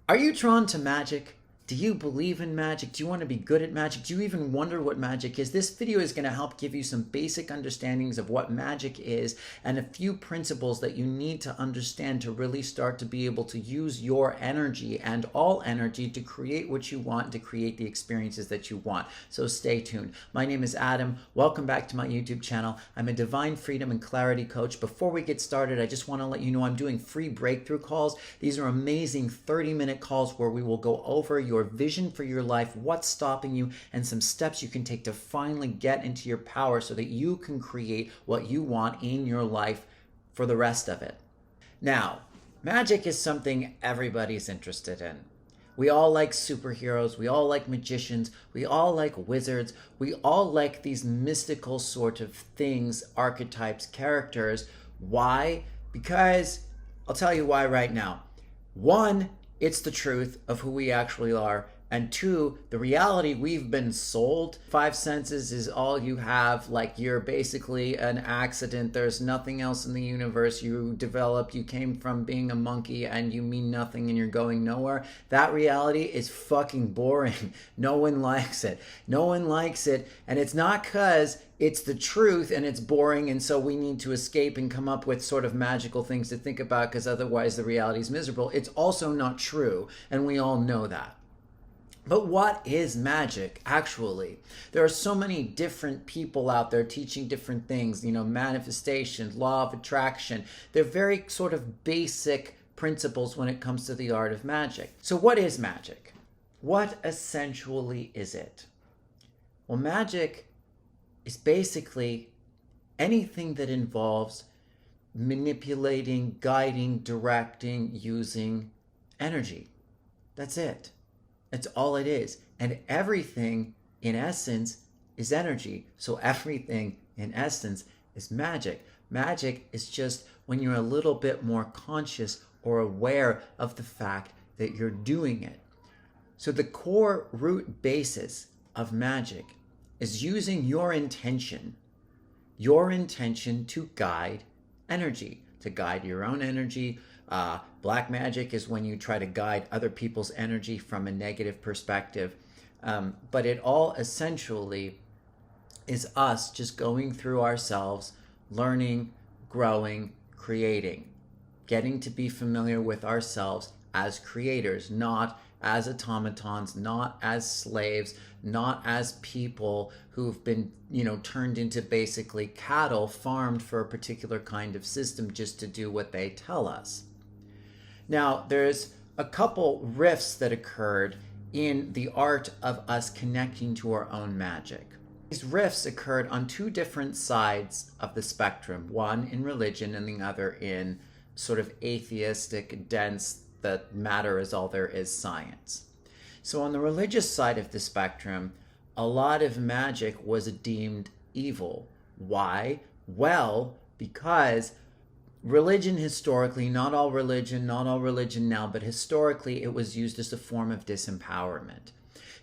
Are you drawn to magic? Do you believe in magic? Do you want to be good at magic? Do you even wonder what magic is? This video is going to help give you some basic understandings of what magic is and a few principles that you need to understand to really start to be able to use your energy and all energy to create what you want, to create the experiences that you want. So stay tuned. My name is Adam. Welcome back to my YouTube channel. I'm a divine freedom and clarity coach. Before we get started, I just want to let you know I'm doing free breakthrough calls. These are amazing 30-minute calls where we will go over your vision for your life, what's stopping you, and some steps you can take to finally get into your power so that you can create what you want in your life for the rest of it. Now, magic is something everybody's interested in. We all like superheroes, we all like magicians, we all like wizards, we all like these mystical sort of things, archetypes, characters. Why? Because I'll tell you why right now. One, it's the truth of who we actually are. And two, the reality we've been sold. Five senses is all you have. Like, you're basically an accident. There's nothing else in the universe. You developed, you came from being a monkey and you mean nothing and you're going nowhere. That reality is fucking boring. No one likes it. No one likes it. And it's not because it's the truth and it's boring and so we need to escape and come up with sort of magical things to think about because otherwise the reality is miserable. It's also not true, and we all know that. But what is magic, actually? There are so many different people out there teaching different things, manifestation, law of attraction. They're very sort of basic principles when it comes to the art of magic. So what is magic? What essentially is it? Well, magic is basically anything that involves manipulating, guiding, directing, using energy. That's it. That's all it is. And everything, in essence, is energy. So everything, in essence, is magic. Magic is just when you're a little bit more conscious or aware of the fact that you're doing it. So the core root basis of magic is using your intention to guide energy, to guide your own energy. Black magic is when you try to guide other people's energy from a negative perspective. But it all essentially is us just going through ourselves, learning, growing, creating, getting to be familiar with ourselves as creators, not as automatons, not as slaves, not as people who've been, turned into basically cattle farmed for a particular kind of system just to do what they tell us. Now, there's a couple rifts that occurred in the art of us connecting to our own magic. These rifts occurred on two different sides of the spectrum, one in religion and the other in sort of atheistic, dense, that matter is all there is science. So on the religious side of the spectrum, a lot of magic was deemed evil. Why? Well, because religion historically, not all religion now, but historically it was used as a form of disempowerment.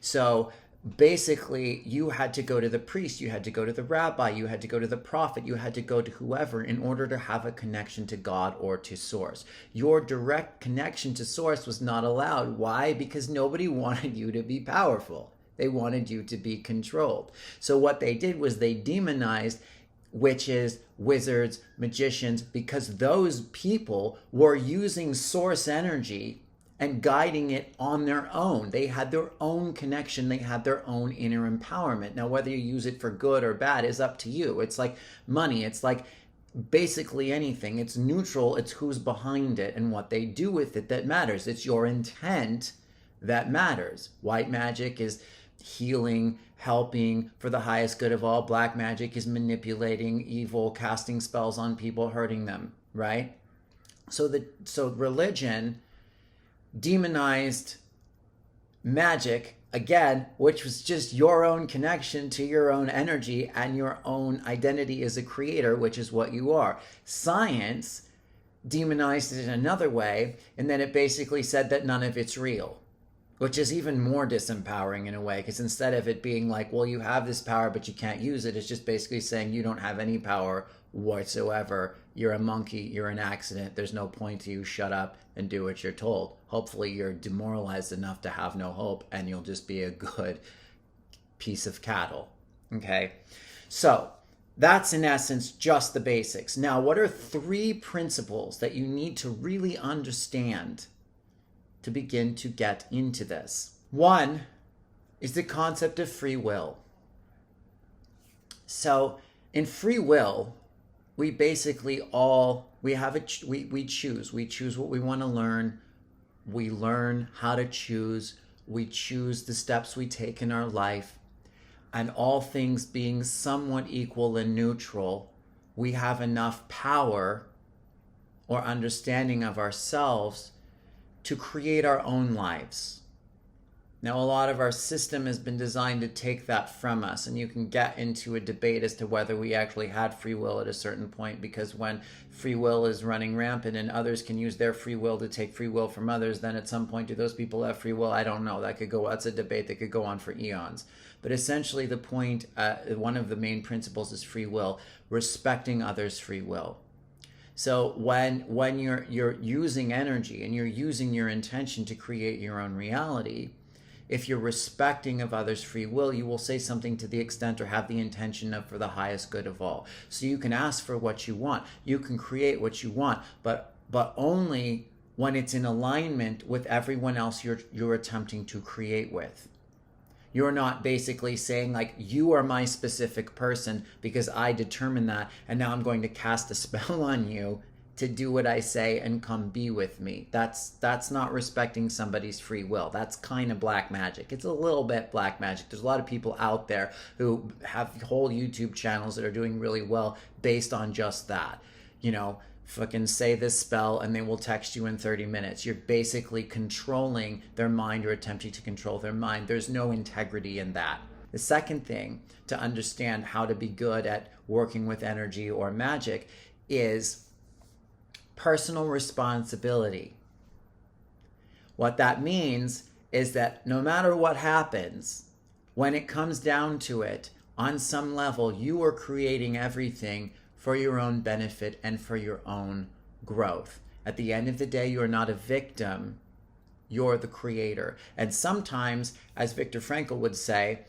So basically, you had to go to the priest, you had to go to the rabbi, you had to go to the prophet, you had to go to whoever in order to have a connection to God or to source. Your direct connection to source was not allowed. Why? Because nobody wanted you to be powerful. They wanted you to be controlled. So what they did was they demonized witches, wizards, magicians, because those people were using source energy and guiding it on their own. They had their own connection. They had their own inner empowerment. Now, whether you use it for good or bad is up to you. It's like money. It's like basically anything. It's neutral. It's who's behind it and what they do with it that matters. It's your intent that matters. White magic is healing, helping for the highest good of all. Black magic is manipulating, evil, casting spells on people, hurting them, right? So religion demonized magic, again, which was just your own connection to your own energy and your own identity as a creator, which is what you are. Science demonized it in another way, and then it basically said that none of it's real, which is even more disempowering in a way, because instead of it being like, well, you have this power but you can't use it, it's just basically saying you don't have any power whatsoever you're a monkey, you're an accident, there's no point to you, shut up and do what you're told. Hopefully you're demoralized enough to have no hope and you'll just be a good piece of cattle. Okay, so that's in essence just the basics. Now, what are 3 principles that you need to really understand to begin to get into this? One is the concept of free will. So in free will, we basically we choose what we want to learn. We learn how to choose. We choose the steps we take in our life. And all things being somewhat equal and neutral, we have enough power or understanding of ourselves to create our own lives. Now, a lot of our system has been designed to take that from us, and you can get into a debate as to whether we actually had free will at a certain point, because when free will is running rampant and others can use their free will to take free will from others, then at some point do those people have free will? I don't know. That's a debate that could go on for eons. But essentially the point, one of the main principles is free will, respecting others' free will. So when you're using energy and you're using your intention to create your own reality, if you're respecting of others' free will, you will say something to the extent or have the intention of for the highest good of all. So you can ask for what you want. You can create what you want, but only when it's in alignment with everyone else you're attempting to create with. You're not basically saying like, you are my specific person because I determine that, and now I'm going to cast a spell on you to do what I say and come be with me. That's not respecting somebody's free will. That's kind of black magic. It's a little bit black magic. There's a lot of people out there who have whole YouTube channels that are doing really well based on just that. You know, fucking say this spell and they will text you in 30 minutes. You're basically controlling their mind or attempting to control their mind. There's no integrity in that. The second thing to understand how to be good at working with energy or magic is personal responsibility. What that means is that no matter what happens, when it comes down to it, on some level, you are creating everything for your own benefit and for your own growth. At the end of the day, you're not a victim, you're the creator. And sometimes, as Viktor Frankl would say,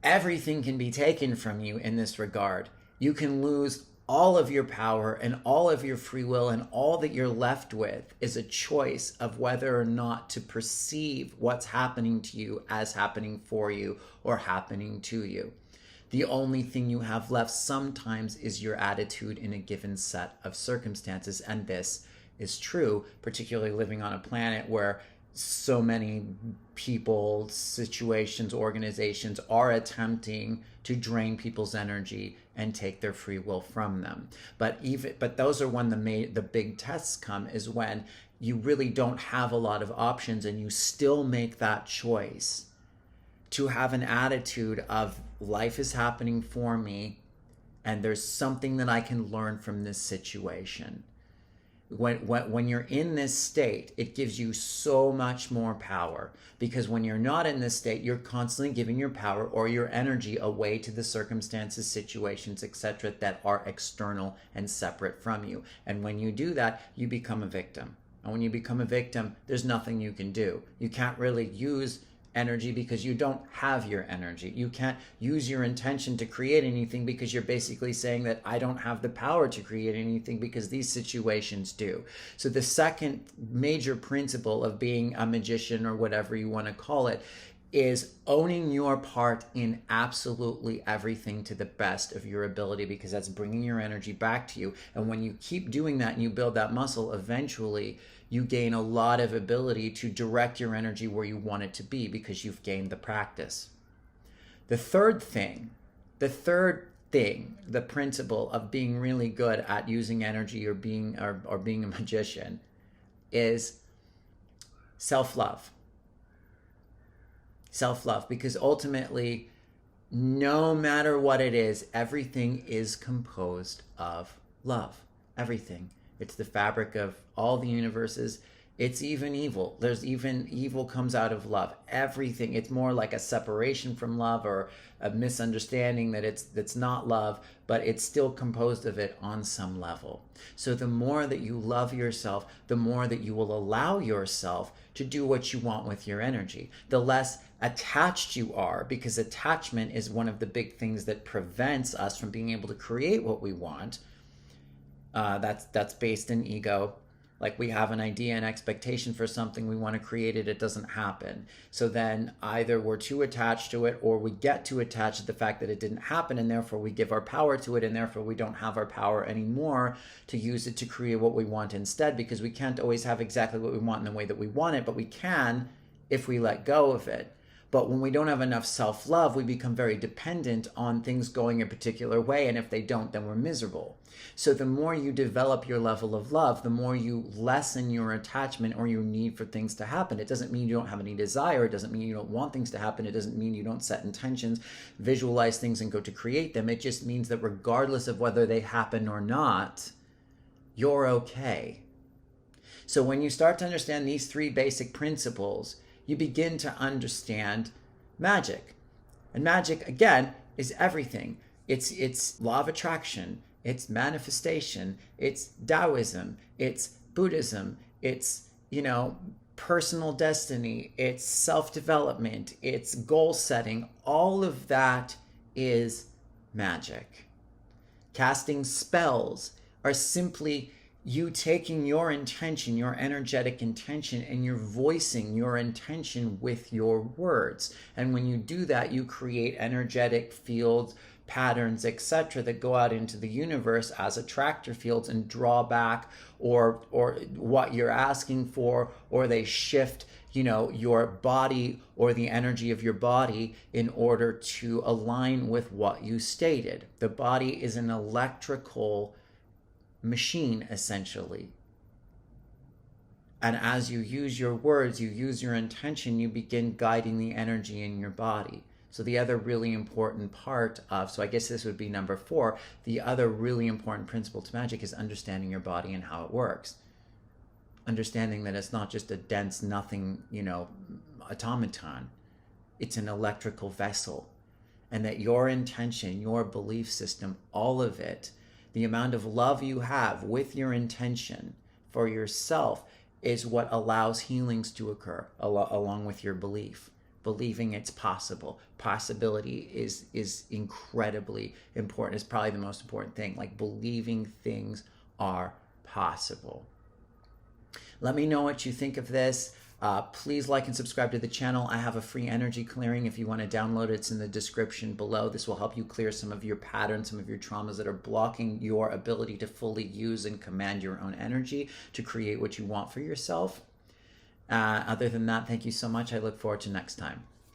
everything can be taken from you in this regard. You can lose all of your power and all of your free will, and all that you're left with is a choice of whether or not to perceive what's happening to you as happening for you or happening to you. The only thing you have left sometimes is your attitude in a given set of circumstances, and this is true, particularly living on a planet where so many people, situations, organizations are attempting to drain people's energy and take their free will from them. But those are when the big tests come, is when you really don't have a lot of options and you still make that choice to have an attitude of life is happening for me and there's something that I can learn from this situation. When you're in this state, it gives you so much more power, because when you're not in this state, you're constantly giving your power or your energy away to the circumstances, situations, etc. that are external and separate from you. And when you do that, you become a victim. And when you become a victim, there's nothing you can do. You can't really use energy because you don't have your energy. You can't use your intention to create anything because you're basically saying that I don't have the power to create anything because these situations do. So the second major principle of being a magician, or whatever you want to call it, is owning your part in absolutely everything to the best of your ability, because that's bringing your energy back to you. And when you keep doing that and you build that muscle, eventually you gain a lot of ability to direct your energy where you want it to be, because you've gained the practice. The third thing, the principle of being really good at using energy or being a magician, is self-love. Self-love, because ultimately, no matter what it is, everything is composed of love. Everything. It's the fabric of all the universes. It's even evil. There's even evil comes out of love. Everything. It's more like a separation from love, or a misunderstanding that that's not love, but it's still composed of it on some level. So the more that you love yourself, the more that you will allow yourself to do what you want with your energy. The less attached you are, because attachment is one of the big things that prevents us from being able to create what we want. That's based in ego. Like, we have an idea and expectation for something, we want to create it, it doesn't happen. So then either we're too attached to it, or we get too attached to the fact that it didn't happen, and therefore we give our power to it, and therefore we don't have our power anymore to use it to create what we want instead, because we can't always have exactly what we want in the way that we want it, but we can if we let go of it. But when we don't have enough self-love, we become very dependent on things going a particular way. And if they don't, then we're miserable. So the more you develop your level of love, the more you lessen your attachment or your need for things to happen. It doesn't mean you don't have any desire. It doesn't mean you don't want things to happen. It doesn't mean you don't set intentions, visualize things, and go to create them. It just means that regardless of whether they happen or not, you're okay. So when you start to understand these three basic principles, you begin to understand magic. And magic, again, is everything. It's law of attraction, it's manifestation, it's Taoism, it's Buddhism, it's, personal destiny, it's self-development, it's goal setting. All of that is magic. Casting spells are simply you taking your intention, your energetic intention, and you're voicing your intention with your words. And when you do that, you create energetic fields, patterns, etc., that go out into the universe as attractor fields and draw back or what you're asking for, or they shift your body or the energy of your body in order to align with what you stated. The body is an electrical machine, essentially. And as you use your words, you use your intention, you begin guiding the energy in your body. So the other really important part of, so I guess this would be number 4, the other really important principle to magic is understanding your body and how it works. Understanding that it's not just a dense nothing, automaton. It's an electrical vessel. And that your intention, your belief system, all of it, the amount of love you have with your intention for yourself is what allows healings to occur along with your belief. Believing it's possible. Possibility is incredibly important. It's probably the most important thing. Like, believing things are possible. Let me know what you think of this. Please like and subscribe to the channel. I have a free energy clearing. If you want to download it, it's in the description below. This will help you clear some of your patterns, some of your traumas that are blocking your ability to fully use and command your own energy to create what you want for yourself. Other than that, thank you so much. I look forward to next time.